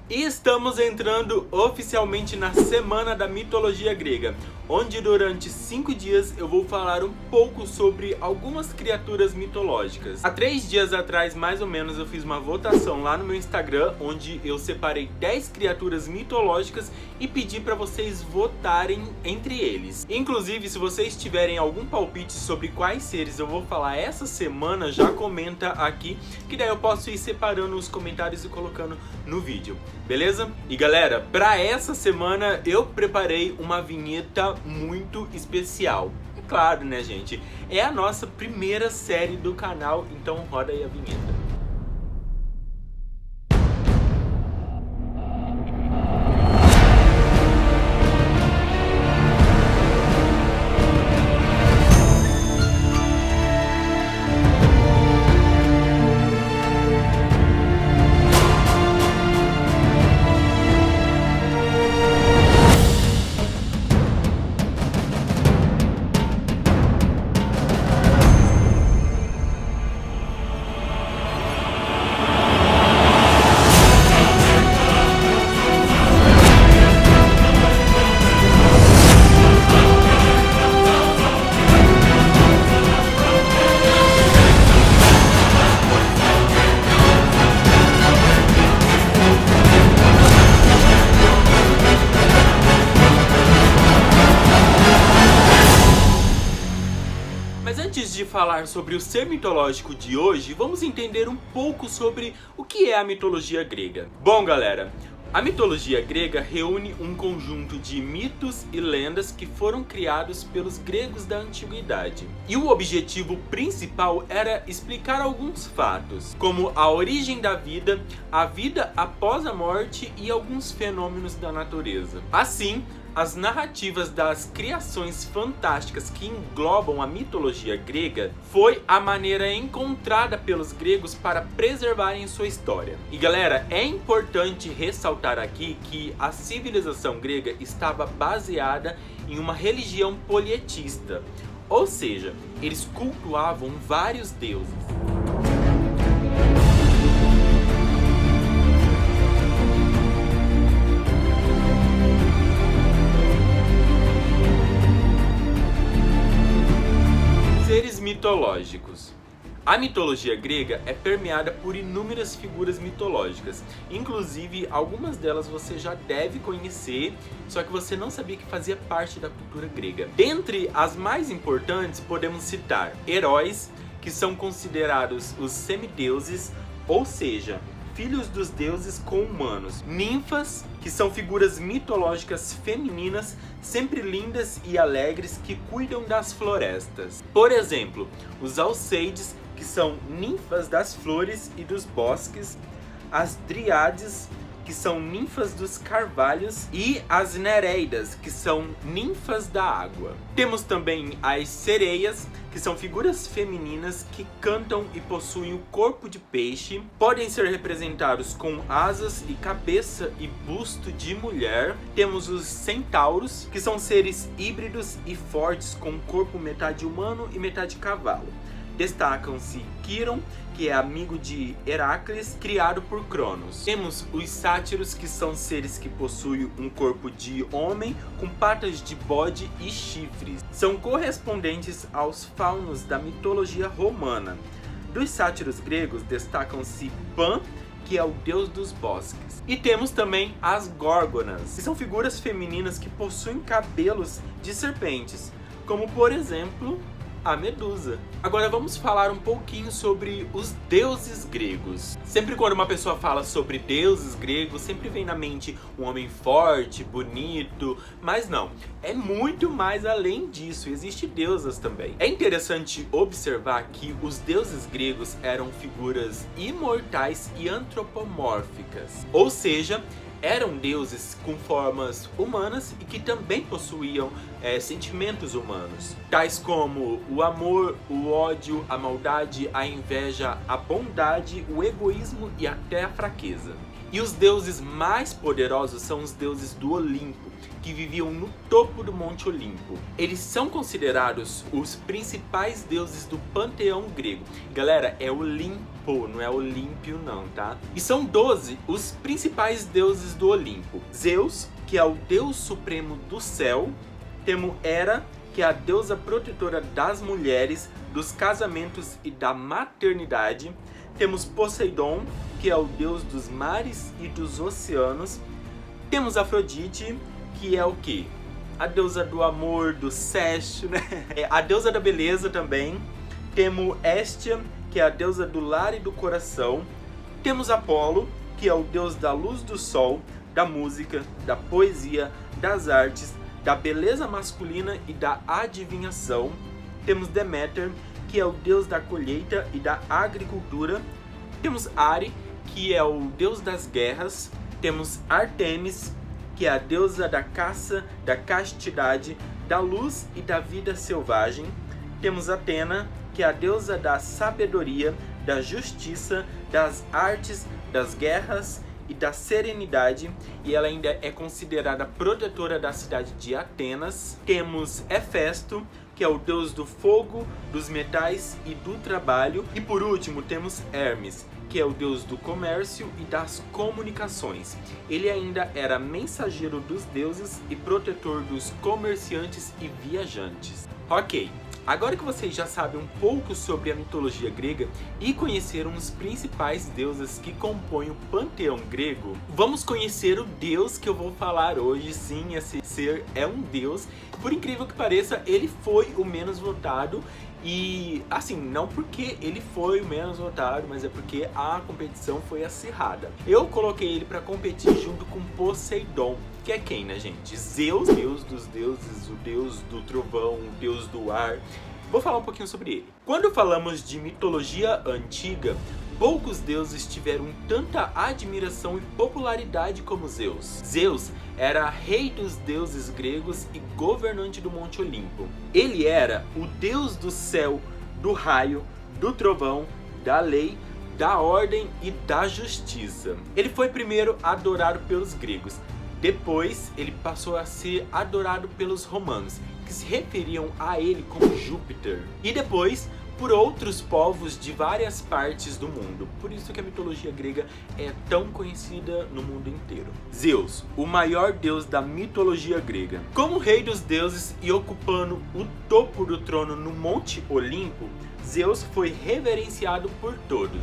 E estamos entrando oficialmente na Semana da Mitologia Grega, onde durante 5 dias eu vou falar um pouco sobre algumas criaturas mitológicas. Há 3 dias atrás, mais ou menos, eu fiz uma votação lá no meu Instagram, onde eu separei 10 criaturas mitológicas e pedi para vocês votarem entre eles. Inclusive, se vocês tiverem algum palpite sobre quais seres eu vou falar essa semana, já comenta aqui, que daí eu posso ir separando os comentários e colocando no vídeo. Beleza? E galera, para essa semana eu preparei uma vinheta muito especial. É claro, né, gente? É a nossa primeira série do canal, então roda aí a vinheta. Mas antes de falar sobre o ser mitológico de hoje, vamos entender um pouco sobre o que é a mitologia grega. Bom, galera, a mitologia grega reúne um conjunto de mitos e lendas que foram criados pelos gregos da antiguidade. E o objetivo principal era explicar alguns fatos, como a origem da vida, a vida após a morte e alguns fenômenos da natureza. Assim, as narrativas das criações fantásticas que englobam a mitologia grega foi a maneira encontrada pelos gregos para preservarem sua história. E galera, é importante ressaltar aqui que a civilização grega estava baseada em uma religião polietista, ou seja, eles cultuavam vários deuses. Seres mitológicos. A mitologia grega é permeada por inúmeras figuras mitológicas, inclusive algumas delas você já deve conhecer, só que você não sabia que fazia parte da cultura grega. Dentre as mais importantes podemos citar heróis, que são considerados os semideuses, ou seja, filhos dos deuses com humanos. Ninfas, que são figuras mitológicas femininas, sempre lindas e alegres, que cuidam das florestas. Por exemplo, os Alceides, que são ninfas das flores e dos bosques, as Dríades, que são ninfas dos carvalhos, e as Nereidas, que são ninfas da água. Temos também as sereias, que são figuras femininas que cantam e possuem o corpo de peixe. Podem ser representados com asas e cabeça e busto de mulher. Temos os centauros, que são seres híbridos e fortes com corpo metade humano e metade cavalo. Destacam-se Quiron, que é amigo de Heracles, criado por Cronos. Temos os sátiros, que são seres que possuem um corpo de homem com patas de bode e chifres. São correspondentes aos faunos da mitologia romana. Dos sátiros gregos destacam-se Pan, que é o deus dos bosques. E temos também as górgonas, que são figuras femininas que possuem cabelos de serpentes, como por exemplo a Medusa. Agora vamos falar um pouquinho sobre os deuses gregos. Sempre quando uma pessoa fala sobre deuses gregos, sempre vem na mente um homem forte, bonito, mas não, é muito mais além disso, existem deusas também. É interessante observar que os deuses gregos eram figuras imortais e antropomórficas, ou seja, eram deuses com formas humanas e que também possuíam sentimentos humanos, tais como o amor, o ódio, a maldade, a inveja, a bondade, o egoísmo e até a fraqueza. E os deuses mais poderosos são os deuses do Olimpo, que viviam no topo do Monte Olimpo. Eles são considerados os principais deuses do panteão grego. Galera, é Olimpo, não é Olímpio não, tá? E são 12 os principais deuses do Olimpo. Zeus, que é o deus supremo do céu. Temos Hera, que é a deusa protetora das mulheres, dos casamentos e da maternidade. Temos Poseidon, que é o deus dos mares e dos oceanos. Temos Afrodite, que é o quê? A deusa do amor, do sexo, né? É a deusa da beleza também. Temos Hestia, que é a deusa do lar e do coração. Temos Apolo, que é o deus da luz do sol, da música, da poesia, das artes, da beleza masculina e da adivinhação. Temos Deméter, que é o deus da colheita e da agricultura. Temos Are, que é o deus das guerras. Temos Artemis, que é a deusa da caça, da castidade, da luz e da vida selvagem. Temos Atena, que é a deusa da sabedoria, da justiça, das artes, das guerras e da serenidade, e ela ainda é considerada protetora da cidade de Atenas. Temos Hefesto, que é o deus do fogo, dos metais e do trabalho. E por último temos Hermes, que é o deus do comércio e das comunicações. Ele ainda era mensageiro dos deuses e protetor dos comerciantes e viajantes. Ok, agora que vocês já sabem um pouco sobre a mitologia grega e conheceram os principais deuses que compõem o panteão grego, vamos conhecer o deus que eu vou falar hoje. Sim, esse ser é um deus. Por incrível que pareça, ele foi o menos votado. E assim, não porque ele foi o menos votado, mas é porque a competição foi acirrada. Eu coloquei ele para competir junto com Poseidon, que é quem, né, gente? Zeus, deus dos deuses, o deus do trovão, o deus do ar. Vou falar um pouquinho sobre ele. Quando falamos de mitologia antiga, poucos deuses tiveram tanta admiração e popularidade como Zeus. Zeus era rei dos deuses gregos e governante do Monte Olimpo. Ele era o deus do céu, do raio, do trovão, da lei, da ordem e da justiça. Ele foi primeiro adorado pelos gregos. Depois ele passou a ser adorado pelos romanos, que se referiam a ele como Júpiter. E depois por outros povos de várias partes do mundo. Por isso que a mitologia grega é tão conhecida no mundo inteiro. Zeus, o maior deus da mitologia grega. Como rei dos deuses e ocupando o topo do trono no Monte Olimpo, Zeus foi reverenciado por todos.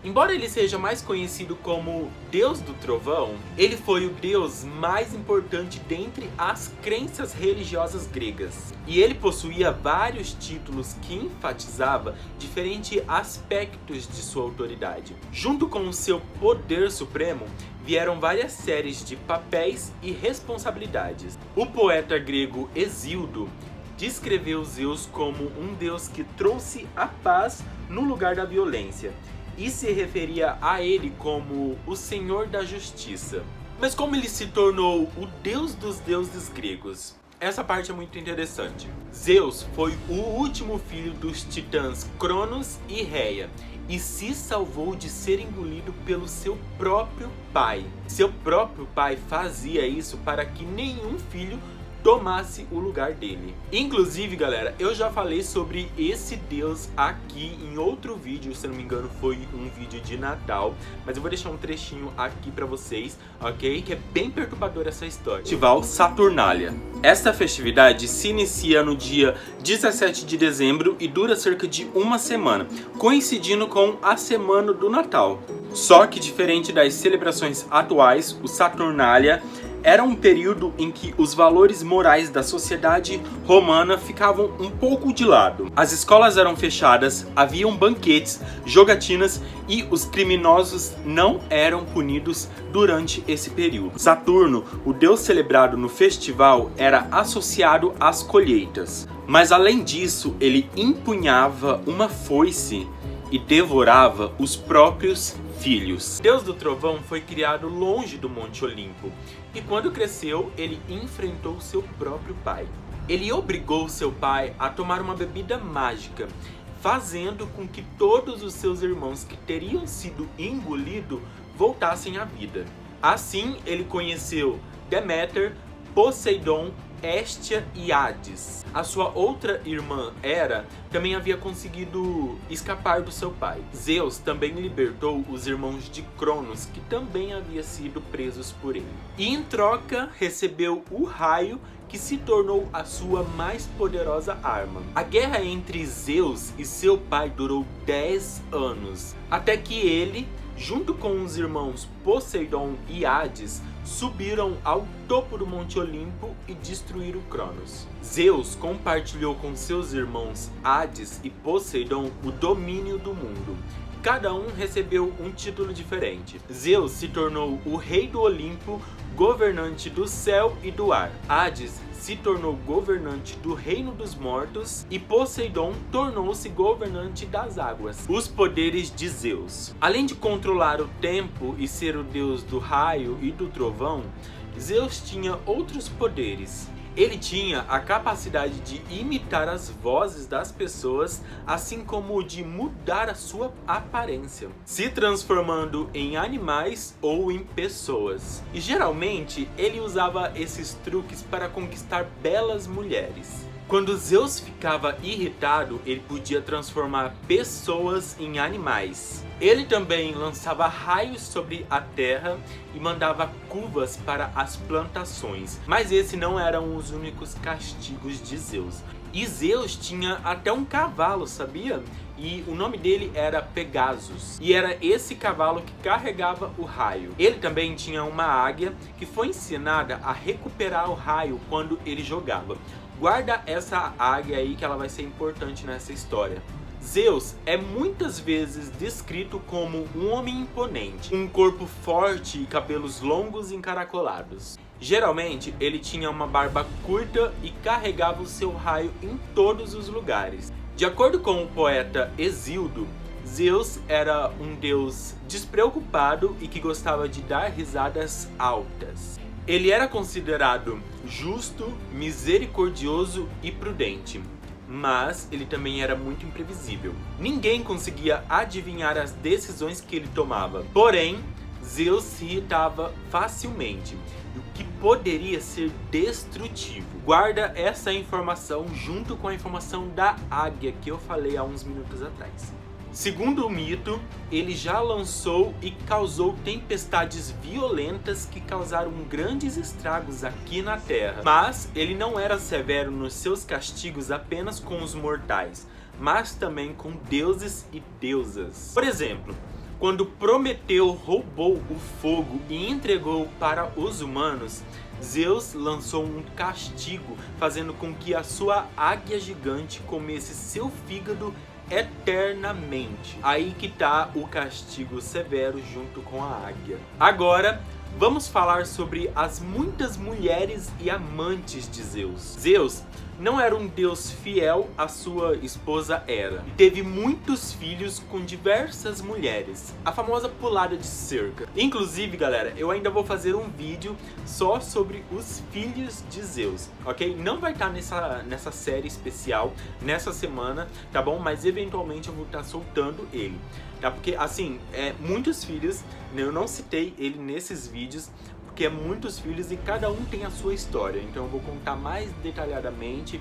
Embora ele seja mais conhecido como Deus do Trovão, ele foi o deus mais importante dentre as crenças religiosas gregas. E ele possuía vários títulos que enfatizava diferentes aspectos de sua autoridade. Junto com o seu poder supremo, vieram várias séries de papéis e responsabilidades. O poeta grego Hesíodo descreveu Zeus como um deus que trouxe a paz no lugar da violência, e se referia a ele como o Senhor da Justiça. Mas como ele se tornou o deus dos deuses gregos? Essa parte é muito interessante. Zeus foi o último filho dos titãs Cronos e Reia, e se salvou de ser engolido pelo seu próprio pai. Seu próprio pai fazia isso para que nenhum filho tomasse o lugar dele. Inclusive, galera, eu já falei sobre esse deus aqui em outro vídeo, se não me engano foi um vídeo de Natal, mas eu vou deixar um trechinho aqui pra vocês, ok? Que é bem perturbadora essa história. Festival Saturnália. Esta festividade se inicia no dia 17 de dezembro e dura cerca de uma semana, coincidindo com a semana do Natal. Só que diferente das celebrações atuais, o Saturnália era um período em que os valores morais da sociedade romana ficavam um pouco de lado. As escolas eram fechadas, haviam banquetes, jogatinas e os criminosos não eram punidos durante esse período. Saturno, o deus celebrado no festival, era associado às colheitas. Mas além disso, ele empunhava uma foice e devorava os próprios filhos. Deus do Trovão foi criado longe do Monte Olimpo e quando cresceu, ele enfrentou seu próprio pai. Ele obrigou seu pai a tomar uma bebida mágica, fazendo com que todos os seus irmãos que teriam sido engolidos voltassem à vida. Assim, ele conheceu Deméter, Poseidon, Hestia e Hades. A sua outra irmã, Hera, também havia conseguido escapar do seu pai. Zeus também libertou os irmãos de Cronos, que também haviam sido presos por ele. E em troca, recebeu o raio, que se tornou a sua mais poderosa arma. A guerra entre Zeus e seu pai durou 10 anos, até que ele, junto com os irmãos Poseidon e Hades, subiram ao topo do Monte Olimpo e destruíram Cronos. Zeus compartilhou com seus irmãos Hades e Poseidon o domínio do mundo. Cada um recebeu um título diferente. Zeus se tornou o rei do Olimpo, governante do céu e do ar. Hades se tornou governante do reino dos mortos e Poseidon tornou-se governante das águas. Os poderes de Zeus. Além de controlar o tempo e ser o deus do raio e do trovão, Zeus tinha outros poderes. Ele tinha a capacidade de imitar as vozes das pessoas, assim como de mudar a sua aparência, se transformando em animais ou em pessoas. E geralmente ele usava esses truques para conquistar belas mulheres. Quando Zeus ficava irritado, ele podia transformar pessoas em animais. Ele também lançava raios sobre a terra e mandava chuvas para as plantações. Mas esses não eram os únicos castigos de Zeus. E Zeus tinha até um cavalo, sabia? E o nome dele era Pegasus. E era esse cavalo que carregava o raio. Ele também tinha uma águia que foi ensinada a recuperar o raio quando ele jogava. Guarda essa águia aí que ela vai ser importante nessa história. Zeus é muitas vezes descrito como um homem imponente, um corpo forte e cabelos longos e encaracolados. Geralmente ele tinha uma barba curta e carregava o seu raio em todos os lugares. De acordo com o poeta Hesíodo, Zeus era um deus despreocupado e que gostava de dar risadas altas. Ele era considerado justo, misericordioso e prudente, mas ele também era muito imprevisível. Ninguém conseguia adivinhar as decisões que ele tomava. Porém, Zeus se irritava facilmente, o que poderia ser destrutivo. Guarda essa informação junto com a informação da águia que eu falei há uns minutos atrás. Segundo o mito, ele já lançou e causou tempestades violentas que causaram grandes estragos aqui na Terra. Mas ele não era severo nos seus castigos apenas com os mortais, mas também com deuses e deusas. Por exemplo, quando Prometeu roubou o fogo e entregou para os humanos, Zeus lançou um castigo, fazendo com que a sua águia gigante comesse seu fígado eternamente. Aí que tá o castigo severo junto com a águia. Agora, vamos falar sobre as muitas mulheres e amantes de Zeus. Zeus não era um deus fiel à sua esposa Hera. Teve muitos filhos com diversas mulheres. A famosa pulada de cerca. Inclusive, galera, eu ainda vou fazer um vídeo só sobre os filhos de Zeus, ok? Não vai estar nessa série especial, nessa semana, tá bom? Mas eventualmente eu vou estar soltando ele, tá? Porque, assim, muitos filhos, eu não citei ele nesses vídeos, porque é muitos filhos e cada um tem a sua história. Então eu vou contar mais detalhadamente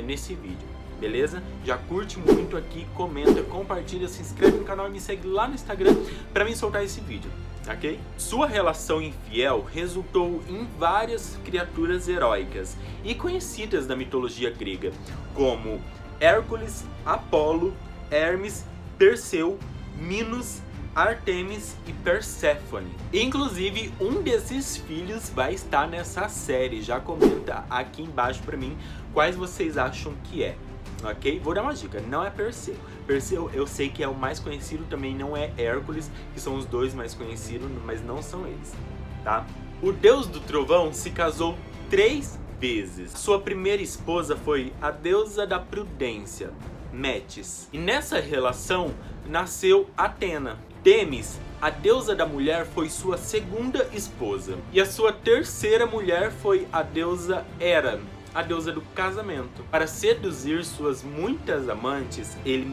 nesse vídeo, beleza? Já curte muito aqui, comenta, compartilha, se inscreve no canal e me segue lá no Instagram para mim soltar esse vídeo, ok? Sua relação infiel resultou em várias criaturas heróicas e conhecidas da mitologia grega, como Hércules, Apolo, Hermes, Perseu, Minos, Artemis e Perséfone. Inclusive, um desses filhos vai estar nessa série. Já comenta aqui embaixo pra mim quais vocês acham que é, ok? Vou dar uma dica, não é Perseu. Perseu eu sei que é o mais conhecido, também não é Hércules, que são os dois mais conhecidos, mas não são eles, tá? O deus do trovão se casou 3 vezes. Sua primeira esposa foi a deusa da prudência, Metis. E nessa relação nasceu Atena. Temis, a deusa da mulher, foi sua segunda esposa. E a sua terceira mulher foi a deusa Hera, a deusa do casamento. Para seduzir suas muitas amantes, ele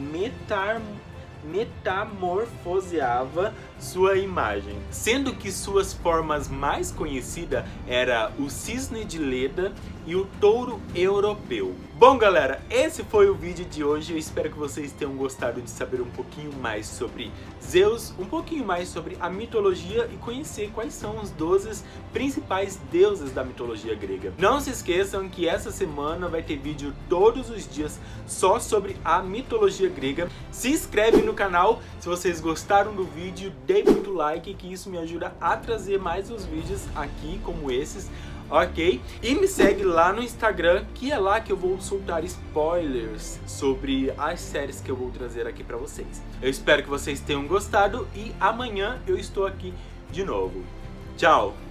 metamorfoseava sua imagem, sendo que suas formas mais conhecidas era o cisne de Leda e o touro europeu. Bom, galera, esse foi o vídeo de hoje. Eu espero que vocês tenham gostado de saber um pouquinho mais sobre Zeus, um pouquinho mais sobre a mitologia e conhecer quais são os 12 principais deuses da mitologia grega. Não se esqueçam que essa semana vai ter vídeo todos os dias só sobre a mitologia grega. Se inscreve no canal se vocês gostaram do vídeo, dê muito like, que isso me ajuda a trazer mais os vídeos aqui como esses. Ok? E me segue lá no Instagram, que é lá que eu vou soltar spoilers sobre as séries que eu vou trazer aqui pra vocês. Eu espero que vocês tenham gostado e amanhã eu estou aqui de novo. Tchau!